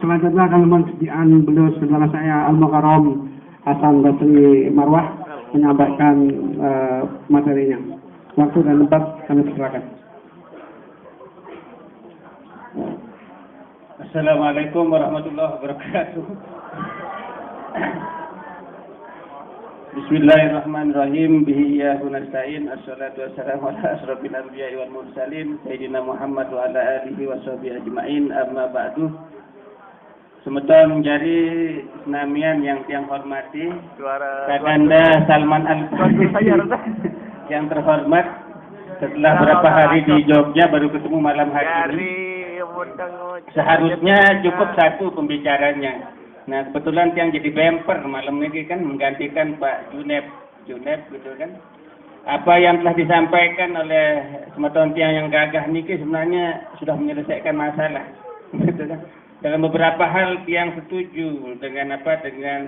selanjutnya akan mempersiapkan beliau saudara saya Al-Mukarram Hasan Basri Marwah menyampaikan materinya. Waktu dan tempat kami persilakan. Assalamualaikum warahmatullahi wabarakatuh. Bismillahirrahmanirrahim. Bihi iyyahu nasta'in. Assalatu wassalamu ala asrofil anbiya'i wal mursalin Sayyidina Muhammad wa ala alihi wa sahbihi ajma'in. Amma ba'du. Semeton jari senamian yang hormati Kakanda Salman Al-Farisi yang terhormat, setelah beberapa hari di Jogja baru ketemu malam hari ini. Seharusnya cukup satu pembicaranya. Nah, kebetulan yang jadi bumper malam ini kan menggantikan Pak Juneb gitu kan. Apa yang telah disampaikan oleh semeton tiang yang gagah niki sebenarnya sudah menyelesaikan masalah. Gitu kan. Dalam beberapa hal tiang setuju dengan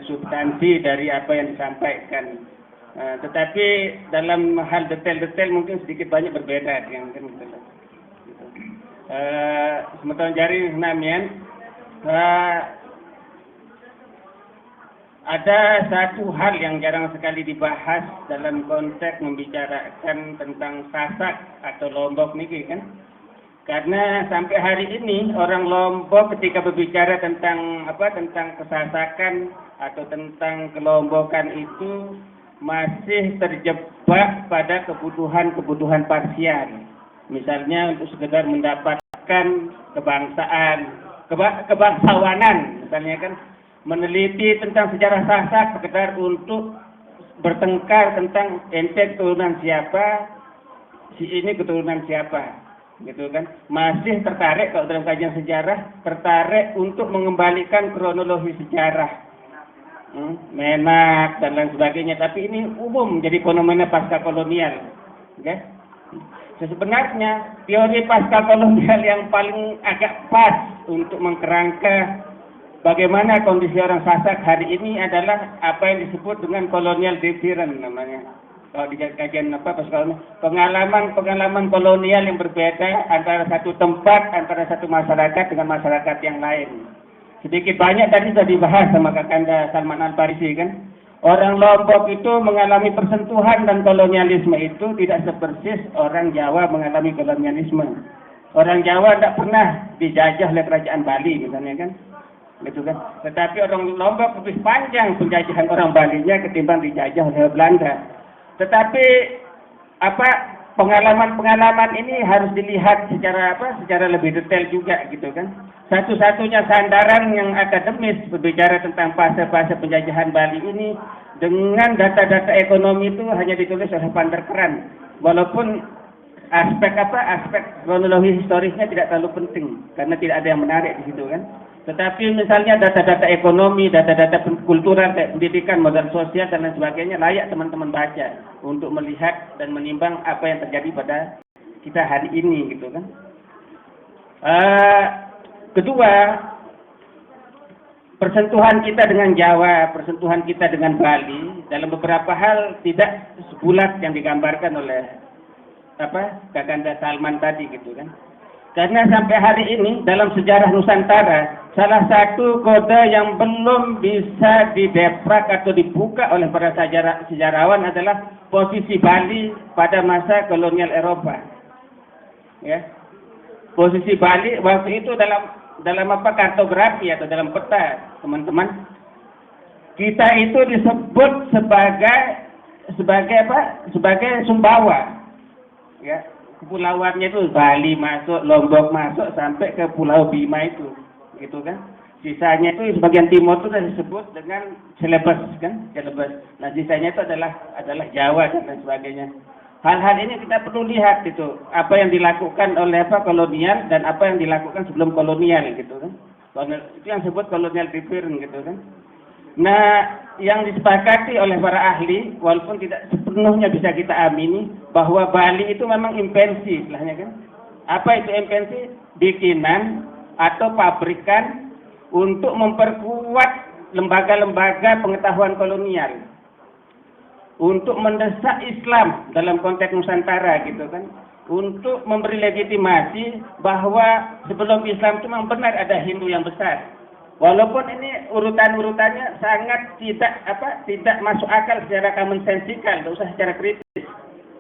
substansi dari apa yang disampaikan. Tetapi dalam hal detail-detail mungkin sedikit banyak berbeda yang kan gitu. Semeton jari senamian. Ada satu hal yang jarang sekali dibahas dalam konteks membicarakan tentang Sasak atau Lombok niki kan. Karena sampai hari ini orang Lombok ketika berbicara tentang kesasakan atau tentang kelombokan itu masih terjebak pada kebutuhan parsial. Misalnya untuk sekedar mendapatkan kebangsawanan misalnya kan. Meneliti tentang sejarah Sasak sekedar untuk bertengkar tentang ente keturunan siapa, si ini keturunan siapa, gitu kan. Masih tertarik kalau dalam kajian sejarah, tertarik untuk mengembalikan kronologi sejarah, Menak dan lain sebagainya. Tapi ini umum jadi fenomena pasca kolonial, okay? Sebenarnya teori pasca kolonial yang paling agak pas untuk mengkerangka bagaimana kondisi orang Sasak hari ini adalah apa yang disebut dengan colonial difference namanya. Kalau di kajian pengalaman kolonial yang berbeda antara satu tempat, antara satu masyarakat dengan masyarakat yang lain. Sedikit banyak tadi sudah dibahas sama Kakanda Salman Al-Farisi kan. Orang Lombok itu mengalami persentuhan dan kolonialisme itu tidak sepersis orang Jawa mengalami kolonialisme. Orang Jawa tidak pernah dijajah oleh kerajaan Bali misalnya kan. Gitu kan. Tetapi orang Lombok lebih panjang penjajahan orang Balinya ketimbang dijajah oleh Belanda. Tetapi pengalaman ini harus dilihat secara lebih detail juga gitu kan. Satu-satunya sandaran yang akademis berbicara tentang fase-fase penjajahan Bali ini dengan data-data ekonomi itu hanya ditulis oleh Van der Kraan. Walaupun aspek kronologi historisnya tidak terlalu penting karena tidak ada yang menarik di situ kan. Tetapi misalnya data-data ekonomi, data-data kultural, kayak pendidikan, modal sosial, dan lain sebagainya, layak teman-teman baca untuk melihat dan menimbang apa yang terjadi pada kita hari ini, gitu kan. Kedua, persentuhan kita dengan Jawa, persentuhan kita dengan Bali, dalam beberapa hal tidak sebulat yang digambarkan oleh Kakanda Salman tadi, gitu kan. Karena sampai hari ini dalam sejarah Nusantara, salah satu kode yang belum bisa dideprak atau dibuka oleh para sejarawan adalah posisi Bali pada masa kolonial Eropa. Ya. Posisi Bali waktu itu dalam kartografi atau dalam peta, teman-teman. Kita itu disebut sebagai Sumbawa. Ya. Kepulauannya itu Bali masuk, Lombok masuk sampai ke Pulau Bima itu, gitu kan. Sisanya itu sebagian timur itu disebut dengan Celebes kan, Celebes. Nah sisanya itu adalah Jawa dan lain sebagainya. Hal-hal ini kita perlu lihat gitu, apa yang dilakukan oleh kolonial dan apa yang dilakukan sebelum kolonial gitu kan. Itu yang disebut kolonial difference gitu kan. Nah, yang disepakati oleh para ahli, walaupun tidak sepenuhnya bisa kita amini, bahwa Bali itu memang invensi, istilahnya kan. Apa itu invensi? Bikinan atau pabrikan untuk memperkuat lembaga-lembaga pengetahuan kolonial. Untuk mendesak Islam dalam konteks Nusantara gitu kan. Untuk memberi legitimasi bahwa sebelum Islam itu memang benar ada Hindu yang besar. Walaupun ini urutan-urutannya sangat tidak masuk akal secara common sensikal, tidak usah secara kritis,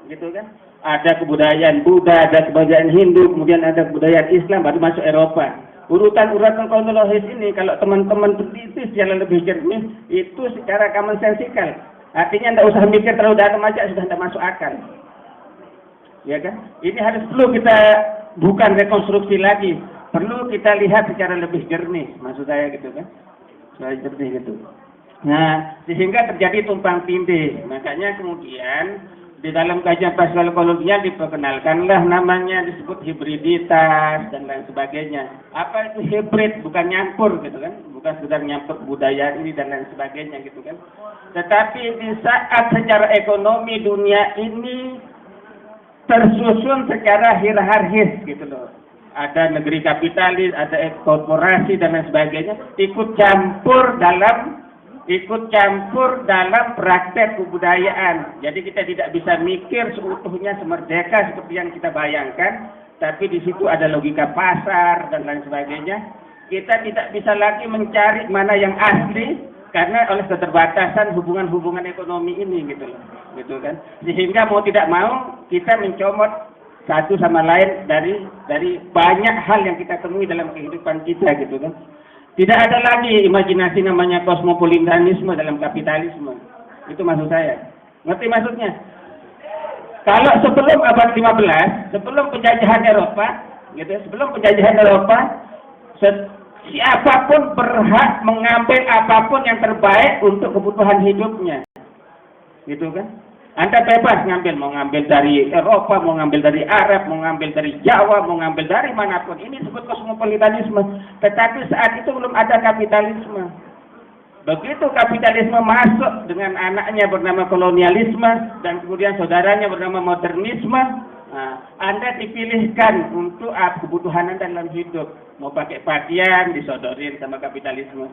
gitu kan? Ada kebudayaan Buddha, ada kebudayaan Hindu, kemudian ada kebudayaan Islam, baru masuk Eropa. Urutan-urutan kronologis ini kalau teman-teman teliti secara lebih jernih, itu secara common sensikal. Artinya tidak usah mikir terlalu dalam aja, sudah tidak masuk akal. Ya kan? Ini harus perlu kita bukan rekonstruksi lagi. Perlu kita lihat secara lebih jernih, maksud saya gitu kan, secara jernih gitu. Nah, sehingga terjadi tumpang tindih. Makanya kemudian di dalam kajian pascal kolonial diperkenalkanlah namanya disebut hibriditas dan lain sebagainya. Apa itu hibrid? Bukan nyampur gitu kan, bukan sekedar nyampur budaya ini dan lain sebagainya gitu kan. Tetapi di saat secara ekonomi dunia ini tersusun secara hierarkis gitu loh. Ada negeri kapitalis, ada korporasi dan lain sebagainya, ikut campur dalam praktek kebudayaan. Jadi kita tidak bisa mikir seutuhnya semerdeka seperti yang kita bayangkan, tapi di situ ada logika pasar dan lain sebagainya. Kita tidak bisa lagi mencari mana yang asli karena oleh keterbatasan hubungan-hubungan ekonomi ini gitu loh, gitu kan. Sehingga mau tidak mau kita mencomot satu sama lain dari banyak hal yang kita temui dalam kehidupan kita gitu kan. Tidak ada lagi imajinasi namanya kosmopolitanisme dalam kapitalisme. Itu maksud saya. Ngerti maksudnya? Kalau sebelum abad 15, sebelum penjajahan Eropa, gitu, sebelum penjajahan Eropa, siapapun berhak mengambil apapun yang terbaik untuk kebutuhan hidupnya. Gitu kan? Anda bebas ngambil, mau ngambil dari Eropa, mau ngambil dari Arab, mau ngambil dari Jawa, mau ngambil dari manapun. Ini disebut kosmopolitanisme. Tetapi saat itu belum ada kapitalisme. Begitu kapitalisme masuk dengan anaknya bernama kolonialisme dan kemudian saudaranya bernama modernisme, nah, Anda dipilihkan untuk kebutuhan Anda dalam hidup. Mau pakai pakaian disodorin sama kapitalisme.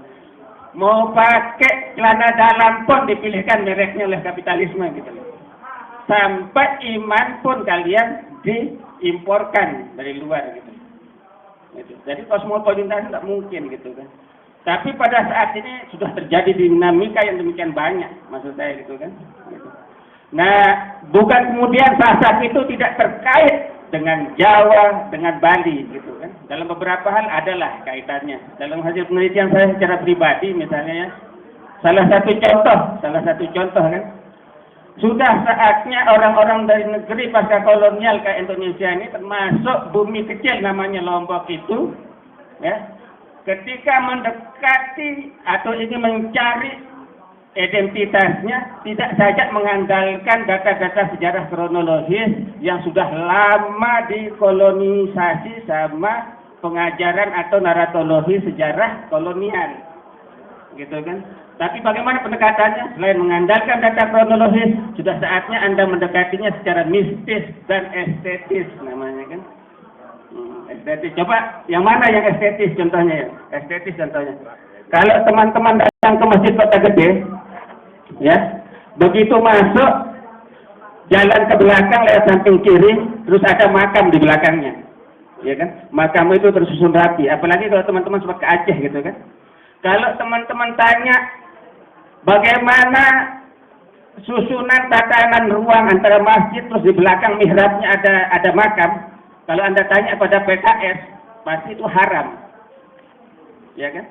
Mau pakai celana dalam pun dipilihkan mereknya oleh kapitalisme gitu loh. Sampai iman pun kalian diimporkan dari luar gitu. Jadi kosmopolitan tidak mungkin gitu kan. Tapi pada saat ini sudah terjadi dinamika yang demikian banyak, maksud saya gitu kan. Gitu. Nah, bukan kemudian Sasak itu tidak terkait dengan Jawa, dengan Bali gitu kan. Dalam beberapa hal adalah kaitannya. Dalam hasil penelitian saya secara pribadi misalnya ya, salah satu contoh kan. Sudah saatnya orang-orang dari negeri pasca kolonial ke Indonesia ini, termasuk bumi kecil namanya Lombok itu, ya, ketika mendekati atau ini mencari identitasnya, tidak saja mengandalkan data-data sejarah kronologis yang sudah lama dikolonisasi sama pengajaran atau naratologi sejarah kolonial, gitu kan. Tapi bagaimana pendekatannya? Selain mengandalkan data kronologis, sudah saatnya Anda mendekatinya secara mistis dan estetis namanya kan. Estetis. Coba yang mana yang estetis contohnya ya? Estetis contohnya. Kalau teman-teman datang ke Masjid Kota Gede, ya, begitu masuk jalan ke belakang lewat samping kiri, terus ada makam di belakangnya, ya kan? Makam itu tersusun rapi. Apalagi kalau teman-teman sempat ke Aceh gitu kan. Kalau teman-teman tanya bagaimana susunan tatanan ruang antara masjid terus di belakang mihrabnya ada makam, kalau Anda tanya pada PKS, pasti itu haram, ya kan?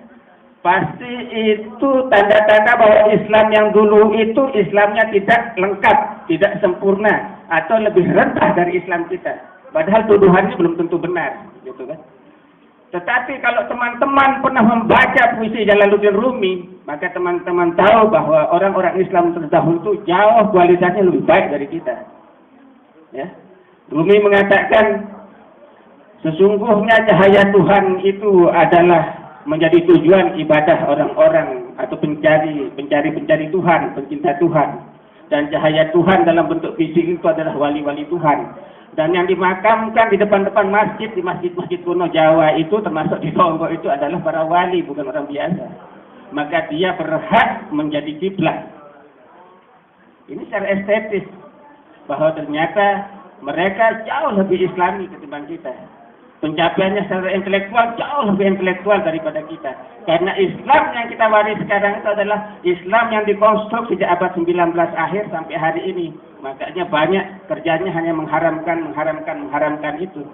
Pasti itu tanda-tanda bahwa Islam yang dulu itu Islamnya tidak lengkap, tidak sempurna, atau lebih rendah dari Islam kita. Padahal tuduhannya belum tentu benar, gitu kan? Tetapi kalau teman-teman pernah membaca puisi Jalaluddin Rumi, maka teman-teman tahu bahwa orang-orang Islam terdahulu itu jauh kualitasnya lebih baik dari kita. Ya, Rumi mengatakan sesungguhnya cahaya Tuhan itu adalah menjadi tujuan ibadah orang-orang atau pencari Tuhan, pencinta Tuhan. Dan cahaya Tuhan dalam bentuk fisik itu adalah wali-wali Tuhan. Dan yang dimakamkan di depan-depan masjid, di masjid-masjid kuno Jawa itu, termasuk di Lombok itu adalah para wali, bukan orang biasa. Maka dia berhak menjadi kiblat. Ini secara estetis, bahwa ternyata mereka jauh lebih Islami ketimbang kita. Pencapaiannya secara intelektual jauh lebih intelektual daripada kita. Karena Islam yang kita waris sekarang itu adalah Islam yang dikonstruksi sejak abad 19 akhir sampai hari ini. Makanya banyak kerjanya hanya mengharamkan itu.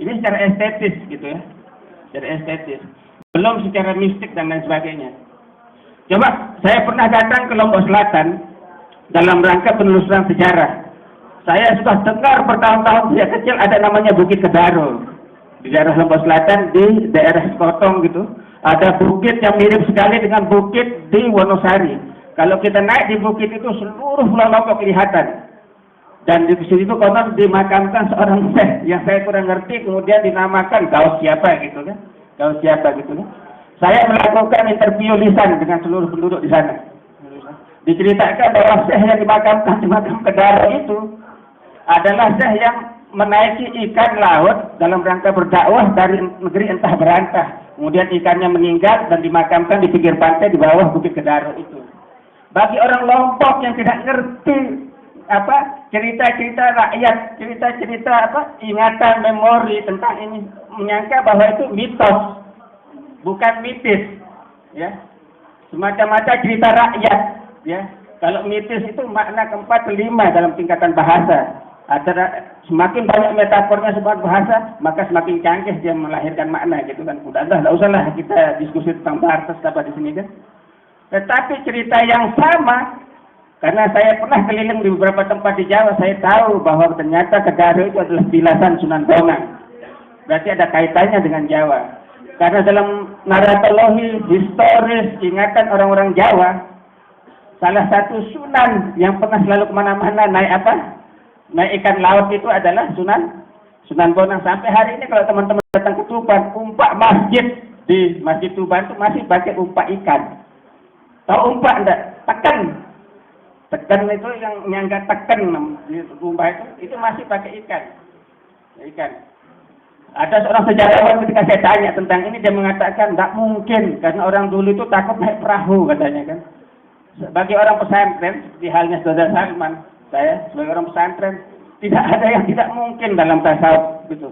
Ini secara estetis gitu ya. Secara estetis. Belum secara mistik dan lain sebagainya. Coba, saya pernah datang ke Lombok Selatan dalam rangka penelusuran sejarah. Saya sudah dengar bertahun-tahun sejak kecil ada namanya Bukit Kedaro. Di daerah Lombok Selatan, di daerah Sekotong gitu, ada bukit yang mirip sekali dengan bukit di Wonosari. Kalau kita naik di bukit itu seluruh Pulau Lombok kelihatan. Dan di situ konon dimakamkan seorang syekh yang saya kurang ngerti, kemudian dinamakan Gaus siapa gitu kan? Gaus siapa gitu kan? Saya melakukan interview lisan dengan seluruh penduduk di sana. Diceritakan bahwa syekh yang dimakamkan di makam Kedaro itu adalah syekh yang menaiki ikan laut dalam rangka berdakwah dari negeri entah berantah. Kemudian ikannya meninggal dan dimakamkan di pinggir pantai di bawah Bukit Kedaro itu. Bagi orang Lombok yang tidak ngerti cerita-cerita rakyat, cerita-cerita ingatan, memori tentang ini, menyangka bahwa itu mitos, bukan mitis, ya. Semacam-macam cerita rakyat, ya. Kalau mitis itu makna keempat kelima dalam tingkatan bahasa. Semakin banyak metafornya sebuah bahasa, maka semakin canggih dia melahirkan makna gitu kan. Tidak usahlah kita diskusi tentang bahasa apa di sini kan. Tetapi cerita yang sama, karena saya pernah keliling di beberapa tempat di Jawa, saya tahu bahwa ternyata Kedaro itu adalah bilasan Sunan Bonang. Berarti ada kaitannya dengan Jawa. Karena dalam naratologi historis ingatan orang-orang Jawa, salah satu sunan yang pernah selalu kemana-mana naik ikan laut itu adalah Sunan Bonang. Sampai hari ini kalau teman-teman datang ke Tuban, umpak masjid di Masjid Tuban itu masih pakai umpak ikan. Tahu umpak enggak? Tekan itu yang nyangga tekan di umpak itu masih pakai ikan. Ada seorang sejarawan ketika saya tanya tentang ini, dia mengatakan enggak mungkin karena orang dulu itu takut naik perahu katanya kan. Bagi orang pesantren, seperti halnya Saudara Salman, saya sebagai orang pesantren, tidak ada yang tidak mungkin dalam tasawuf gitu.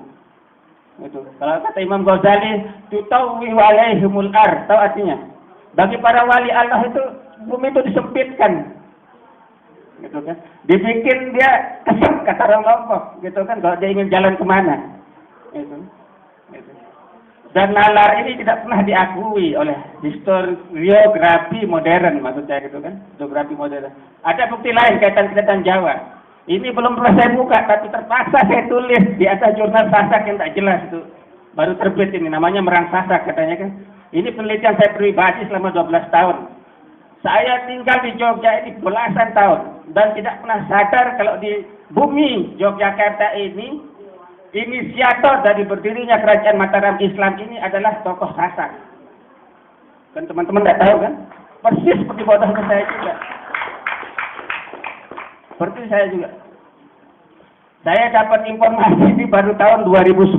Kalau kata Imam Ghazali, tutawwi alaihimul ar, tahu artinya? Bagi para wali Allah itu bumi itu disempitkan, gitu kan? Dibikin dia kesep kata orang Lombok, gitu kan? Kalau dia ingin jalan kemana, gitu. Dan nalar ini tidak pernah diakui oleh historiografi modern, maksud saya gitu kan, historiografi modern. Ada bukti lain kaitan Jawa. Ini belum pernah saya buka, tapi terpaksa saya tulis di atas jurnal Sasak yang tak jelas itu. Baru terbit ini, namanya Merang Sasak katanya kan. Ini penelitian saya pribadi selama 12 tahun. Saya tinggal di Jogja ini belasan tahun dan tidak pernah sadar kalau di bumi Yogyakarta ini inisiator dari berdirinya kerajaan Mataram Islam ini adalah tokoh Sasak. Kan teman-teman tidak tahu kan? Persis seperti bodohnya saya juga. Seperti saya juga. Saya dapat informasi ini baru tahun 2011.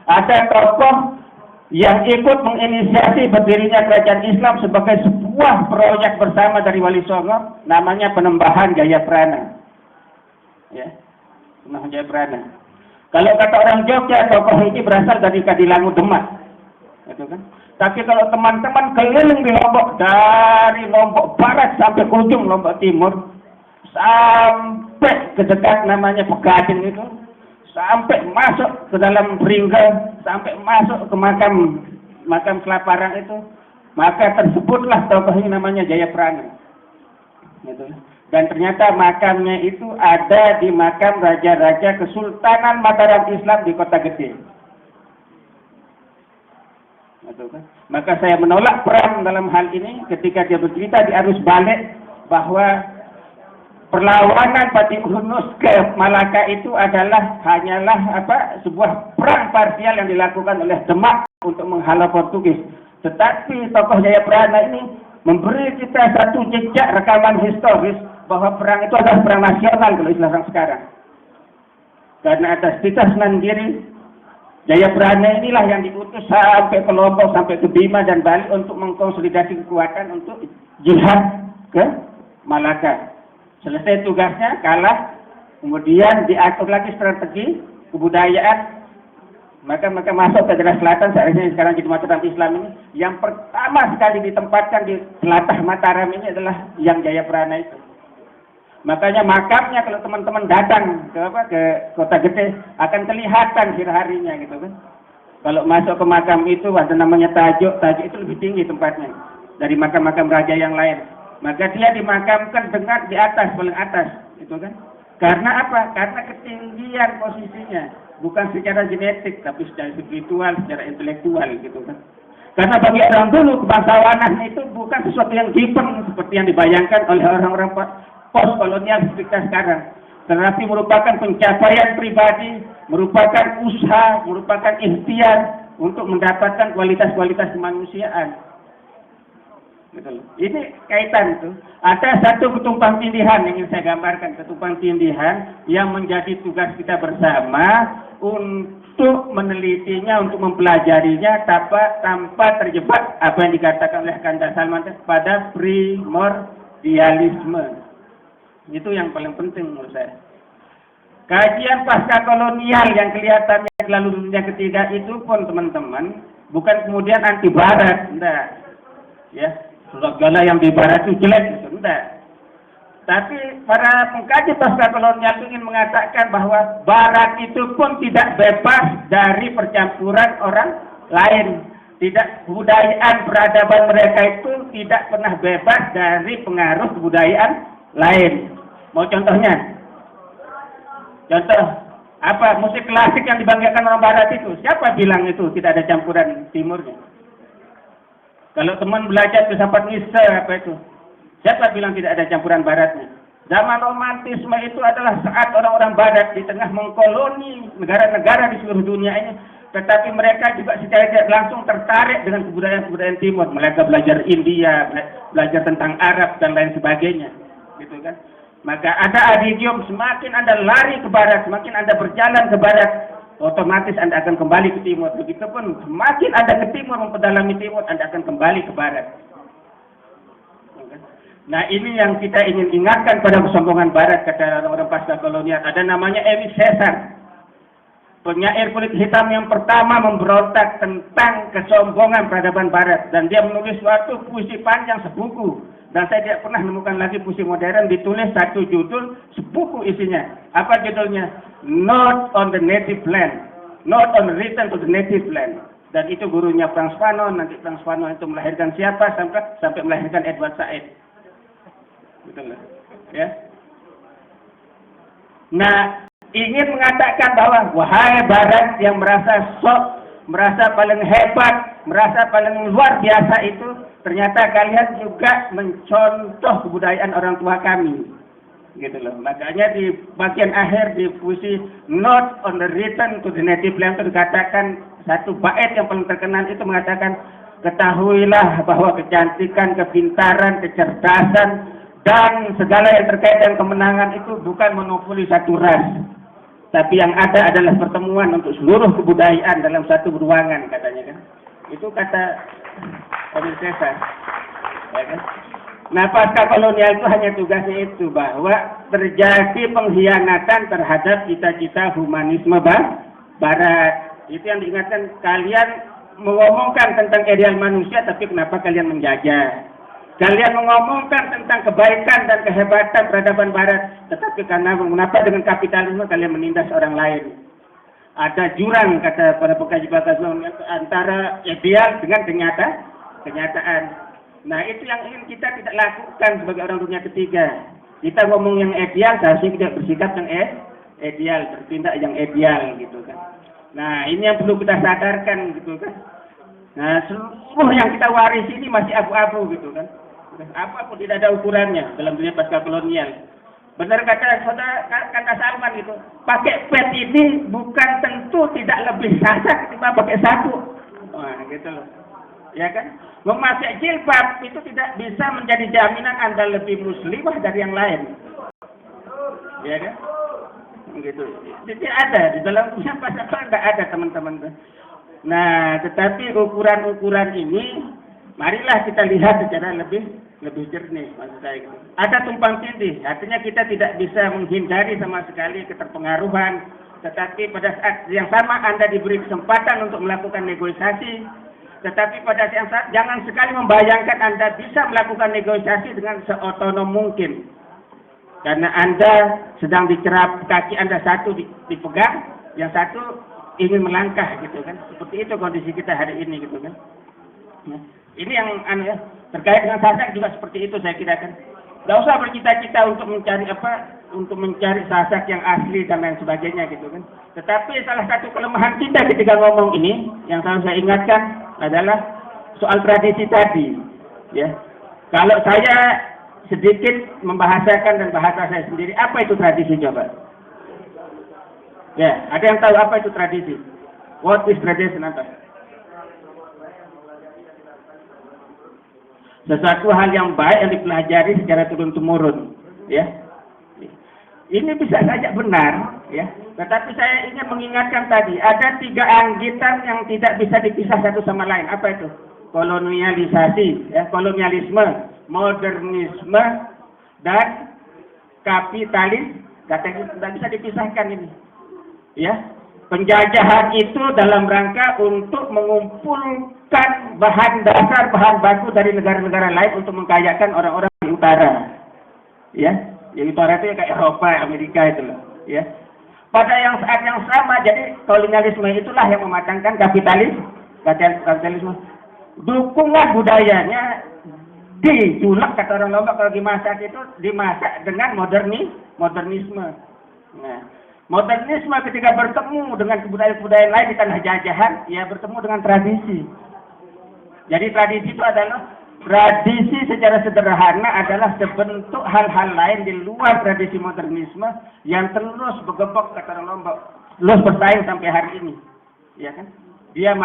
Ada tokoh yang ikut menginisiasi berdirinya kerajaan Islam sebagai sebuah proyek bersama dari Wali Songo, namanya Penembahan Jayaprana. Ya, Penembahan Jayaprana. Kalau kata orang Jogja, tokoh ini berasal dari Kadilangu Demak, gitu kan? Tapi kalau teman-teman keliling di Lombok, dari Lombok Barat sampai ke ujung Lombok Timur, sampai ke dekat namanya Pegading itu, sampai masuk ke dalam Pringgal, sampai masuk ke makam Kelaparan itu, maka tersebutlah tokoh ini namanya Jayaprana. Gitu. Dan ternyata makamnya itu ada di makam Raja-Raja Kesultanan Mataram Islam di Kota Gede. Gitu kan? Maka saya menolak Pram dalam hal ini ketika dia bercerita di arus balik bahwa perlawanan Patih Yunus ke Malaka itu hanyalah sebuah perang parsial yang dilakukan oleh Demak untuk menghalau Portugis. Tetapi tokoh Jayaprana ini memberi kita satu jejak rekaman historis bahwa perang itu adalah perang nasional kalau istilah orang sekarang. Karena atas titah Sunan Giri, Jayaprana inilah yang diutus sampai ke Lombok, sampai ke Bima dan Bali untuk mengkonsolidasi kekuatan untuk jihad ke Malaka. Selesai tugasnya, kalah, kemudian diatur lagi strategi kebudayaan, maka masuk ke daerah selatan, seharusnya sekarang jadi Mataram Islam ini, yang pertama sekali ditempatkan di Selatah Mataram ini adalah yang Jayaprana itu. Makanya makamnya kalau teman-teman datang ke Kota Gede akan kelihatan sirharinya gitu kan. Kalau masuk ke makam itu ada namanya tajuk itu lebih tinggi tempatnya dari makam-makam raja yang lain. Maka dia dimakamkan dengan di atas, paling atas, gitu kan? Karena apa? Karena ketinggian posisinya, bukan secara genetik, tapi secara spiritual, secara intelektual, gitu kan? Karena bagi orang dulu kebangsawanan itu bukan sesuatu yang given seperti yang dibayangkan oleh orang-orang post-kolonial seperti kita sekarang, tetapi merupakan pencapaian pribadi, merupakan usaha, merupakan ikhtiar untuk mendapatkan kualitas-kualitas kemanusiaan. Betul. Ini kaitan itu. Ada satu ketumpang tindihan yang ingin saya gambarkan, ketumpang tindihan yang menjadi tugas kita bersama untuk menelitinya, untuk mempelajarinya tanpa terjebak apa yang dikatakan oleh Kanda Salman pada primordialisme. Itu yang paling penting menurut saya. Kajian pasca kolonial yang kelihatannya lalu dunia ketiga itu pun teman-teman bukan kemudian anti barat, enggak. Ya. Segala yang di barat itu jelek, itu enggak. Tapi para pengkaji pasca kolonial ingin mengatakan bahwa barat itu pun tidak bebas dari percampuran orang lain. Tidak, kebudayaan peradaban mereka itu tidak pernah bebas dari pengaruh kebudayaan lain. Mau contohnya? Contoh apa? Musik klasik yang dibanggakan orang barat itu, siapa bilang itu tidak ada campuran timurnya? Kalau teman belajar filsafat Nietzsche apa itu? Siapa bilang tidak ada campuran baratnya? Zaman romantisme itu adalah saat orang-orang barat di tengah mengkoloni negara-negara di seluruh dunia ini, tetapi mereka juga secara tidak langsung tertarik dengan kebudayaan-kebudayaan timur. Mereka belajar India, belajar tentang Arab dan lain sebagainya, gitu kan? Maka ada adigium, semakin Anda lari ke barat, semakin Anda berjalan ke barat, otomatis Anda akan kembali ke timur. Begitupun semakin Anda ke timur, memperdalami timur, Anda akan kembali ke barat. Nah, ini yang kita ingin ingatkan pada kesombongan barat, kata orang-orang pasca kolonial. Ada namanya Émile Césaire, penyair kulit hitam yang pertama memberontak tentang kesombongan peradaban barat. Dan dia menulis suatu puisi panjang sebuku. Dan saya tidak pernah menemukan lagi puisi modern ditulis satu judul, sebuku isinya. Apa judulnya? Not on the Native Land. Not on the Return to the Native Land. Dan itu gurunya Frantz Fanon. Nanti Frantz Fanon itu melahirkan siapa? Sampai melahirkan Edward Said. Betul lah. Ya. Nah, ingin mengatakan bahwa wahai barat yang merasa sok, merasa paling hebat, merasa paling luar biasa itu, ternyata kalian juga mencontoh kebudayaan orang tua kami, gitu loh. Makanya di bagian akhir di puisi Not on the Return to the Native Land itu dikatakan satu bait yang paling terkenal itu mengatakan, ketahuilah bahwa kecantikan, kepintaran, kecerdasan dan segala yang terkait dengan kemenangan itu bukan monopoli satu ras, tapi yang ada adalah pertemuan untuk seluruh kebudayaan dalam satu ruangan, katanya kan. Itu kata Émile Césaire, ya kan? Nah, pasca kolonial itu hanya tugasnya itu, bahwa terjadi pengkhianatan terhadap cita-cita humanisme barat. Itu yang diingatkan, kalian mengomongkan tentang ideal manusia, tapi kenapa kalian menjajah? Kalian mengomongkan tentang kebaikan dan kehebatan peradaban barat, tetapi kenapa dengan kapitalisme kalian menindas orang lain? Ada jurang, kata para pengkaji Bagazon, antara ideal dengan kenyataan. Nah, itu yang ingin kita tidak lakukan sebagai orang dunia ketiga. Kita ngomong yang ideal, seharusnya tidak bersikap yang ideal, bertindak yang ideal, gitu kan. Nah, ini yang perlu kita sadarkan, gitu kan. Nah, seluruh yang kita waris ini masih abu-abu, gitu kan. Apapun tidak ada ukurannya dalam dunia pasca kolonial. Benar kata Salman itu, pakai pet ini bukan tentu tidak lebih sah ketimbang pakai sapu. Wah, gitu loh. Ya kan? Memakai jilbab itu tidak bisa menjadi jaminan Anda lebih muslimah dari yang lain. Ya kan? Gitu. Jadi ada di dalam dunia pasca kolonial ada teman-teman. Nah, tetapi ukuran-ukuran ini marilah kita lihat secara lebih lebih jernih maksud saya gitu. Ada tumpang tindih, artinya kita tidak bisa menghindari sama sekali keterpengaruhan, tetapi pada saat yang sama Anda diberi kesempatan untuk melakukan negosiasi, tetapi pada saat yang sama jangan sekali membayangkan Anda bisa melakukan negosiasi dengan seotonom mungkin. Karena Anda sedang dicerap, kaki Anda satu dipegang, yang satu ingin melangkah gitu kan. Seperti itu kondisi kita hari ini gitu kan. Ya. Ini yang terkait dengan sasak juga seperti itu saya kira kan. Nggak usah bercita-cita untuk mencari untuk mencari sasak yang asli dan lain sebagainya gitu kan. Tetapi salah satu kelemahan kita ketika ngomong ini yang selalu saya ingatkan adalah soal tradisi tadi. Ya, kalau saya sedikit membahasakan dan bahasa saya sendiri, apa itu tradisi coba? Ya, ada yang tahu apa itu tradisi? What is tradition apa? Sesuatu hal yang baik yang dipelajari secara turun-temurun, ya. Ini bisa saja benar, ya. Tetapi saya ingin mengingatkan tadi, ada 3 anggitan yang tidak bisa dipisah satu sama lain. Apa itu? Kolonialisasi, ya, kolonialisme, modernisme, dan kapitalis. Katanya tidak bisa dipisahkan ini, ya. Penjajahan itu dalam rangka untuk mengumpulkan bahan dasar, bahan baku dari negara-negara lain untuk mengkayakan orang-orang di utara. Ya, di utara itu ya kayak Eropa, Amerika itu loh. Ya. Pada saat yang sama, jadi kolonialisme itulah yang mematangkan kapitalisme. Dukungan budayanya dijulak, kata orang Lombok kalau dimasak itu dimasak dengan modernisme. Nah, modernisme ketika bertemu dengan kebudayaan-kebudayaan lain di tanah jajahan, ya bertemu dengan tradisi. Jadi tradisi itu adalah, tradisi secara sederhana adalah sebentuk hal-hal lain di luar tradisi modernisme yang terus bergembok, kata orang Lombok, terus bersaing sampai hari ini. Ya kan? Dia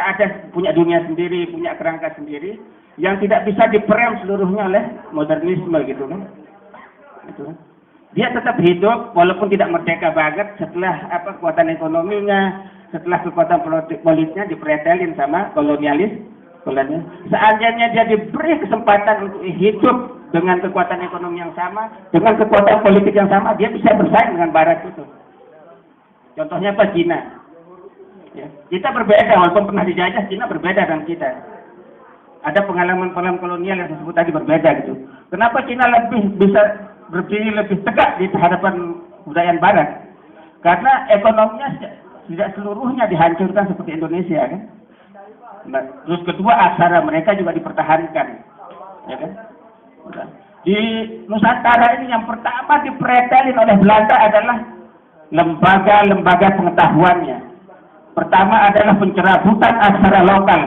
ada punya dunia sendiri, punya kerangka sendiri yang tidak bisa diperem seluruhnya oleh modernisme gitu kan. Gitu kan? Dia tetap hidup walaupun tidak merdeka banget setelah kekuatan ekonominya, setelah kekuatan politiknya dipretelin sama kolonialis. Seandainya dia diberi kesempatan untuk hidup dengan kekuatan ekonomi yang sama, dengan kekuatan politik yang sama, dia bisa bersaing dengan Barat itu. Contohnya apa? Cina. Ya. Kita berbeda, walaupun pernah dijajah, Cina berbeda dengan kita. Ada pengalaman-pengalaman kolonial yang disebut tadi berbeda gitu. Kenapa Cina bisa berdiri lebih tegak di hadapan kebudayaan Barat? Karena ekonominya tidak seluruhnya dihancurkan seperti Indonesia kan. Nah, terus kedua, aksara mereka juga dipertahankan, ya kan. Di Nusantara ini yang pertama dipretelin oleh Belanda adalah lembaga-lembaga pengetahuannya. Pertama adalah pencerabutan aksara lokal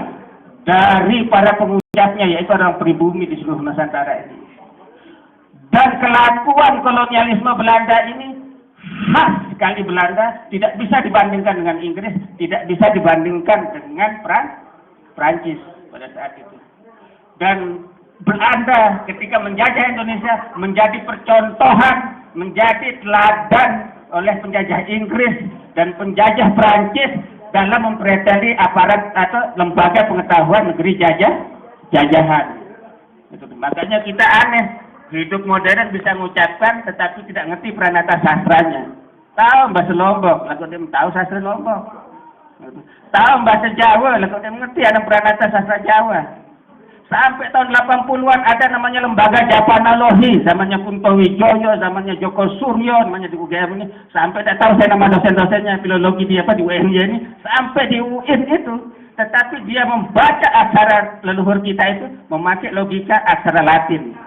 dari para pengucapnya, yaitu orang pribumi di seluruh Nusantara ini. Dan kelakuan kolonialisme Belanda ini khas sekali Belanda, tidak bisa dibandingkan dengan Inggris, tidak bisa dibandingkan dengan Prancis pada saat itu. Dan Belanda ketika menjajah Indonesia menjadi percontohan, menjadi teladan oleh penjajah Inggris dan penjajah Prancis dalam mempreteli aparat atau lembaga pengetahuan negeri jajahan. Makanya kita aneh. Hidup modern bisa mengucapkan tetapi tidak ngerti peranata sastranya. Tahu bahasa Lombok, lalu dia tahu sastra Lombok. Tahu bahasa Jawa, lalu dia mengerti ada peranata sastra Jawa. Sampai tahun 80-an ada namanya lembaga Japanalohi, zamannya Kunto Wijoyo, zamannya Joko Suryo, namanya di UGM ini. Sampai tak tahu saya nama dosen-dosennya filologi di di UNY ini, sampai di UIN itu. Tetapi dia membaca aksara leluhur kita itu memakai logika aksara Latin.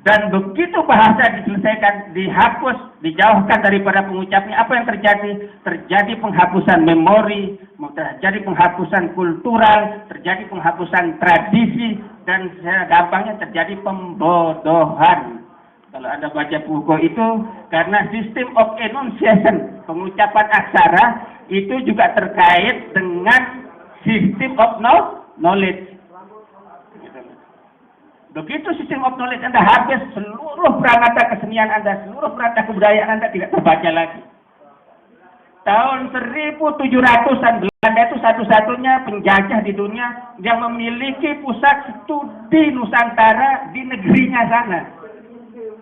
Dan begitu bahasa diselesaikan, dihapus, dijauhkan daripada pengucapnya, apa yang terjadi? Terjadi penghapusan memori, terjadi penghapusan kultural, terjadi penghapusan tradisi, dan gampangnya terjadi pembodohan. Kalau Anda baca buku itu, karena system of enunciation, pengucapan aksara, itu juga terkait dengan system of knowledge. Begitu sistem of knowledge Anda habis, seluruh peranata kesenian Anda, seluruh peranata kebudayaan Anda tidak terbaca lagi. tahun 1700-an Belanda itu satu-satunya penjajah di dunia yang memiliki pusat studi Nusantara di negerinya sana.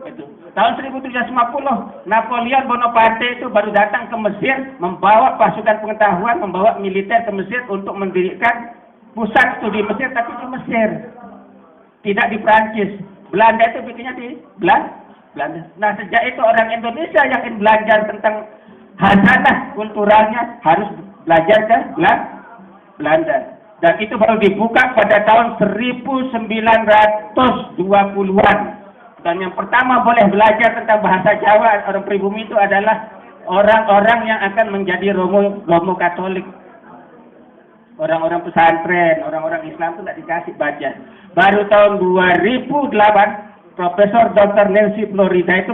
Itu. Tahun 1750 Napoleon Bonaparte itu baru datang ke Mesir, membawa pasukan pengetahuan, membawa militer ke Mesir untuk mendirikan pusat studi Mesir, tapi di Mesir, tidak di Prancis. Belanda itu bikinnya di Belanda. Nah, sejak itu orang Indonesia yang ingin belajar tentang hazanah kulturalnya harus belajar ke Belanda. Dan itu baru dibuka pada tahun 1920-an. Dan yang pertama boleh belajar tentang bahasa Jawa orang pribumi itu adalah orang-orang yang akan menjadi Romo Katolik. Orang-orang pesantren, orang-orang Islam itu tidak dikasih baca. Baru tahun 2008, Profesor Dr. Nancy Florida itu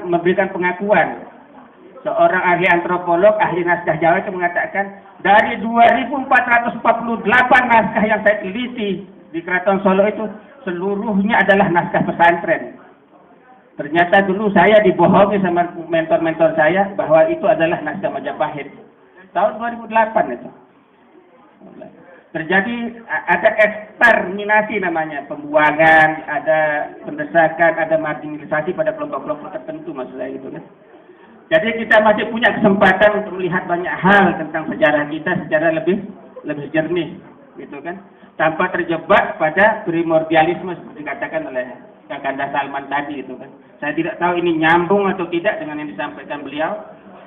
memberikan pengakuan. Seorang ahli antropolog, ahli naskah Jawa itu mengatakan, dari 2.448 naskah yang saya teliti di Keraton Solo itu, seluruhnya adalah naskah pesantren. Ternyata dulu saya dibohongi sama mentor-mentor saya bahwa itu adalah naskah Majapahit. Tahun 2008 itu. Terjadi ada eksterminasi namanya, pembuangan, ada pendesakan, ada marginalisasi pada kelompok-kelompok tertentu, maksud saya gitu kan. Jadi kita masih punya kesempatan untuk melihat banyak hal tentang sejarah kita secara lebih jernih, gitu kan, tanpa terjebak pada primordialisme seperti dikatakan oleh Kakanda Salman tadi, itu kan. Saya tidak tahu ini nyambung atau tidak dengan yang disampaikan beliau.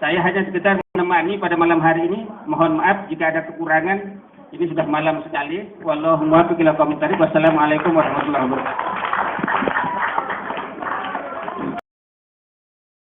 Saya hanya sekedar menemani pada malam hari ini. Mohon maaf jika ada kekurangan. Ini sudah malam sekali. Wassalamualaikum warahmatullahi wabarakatuh.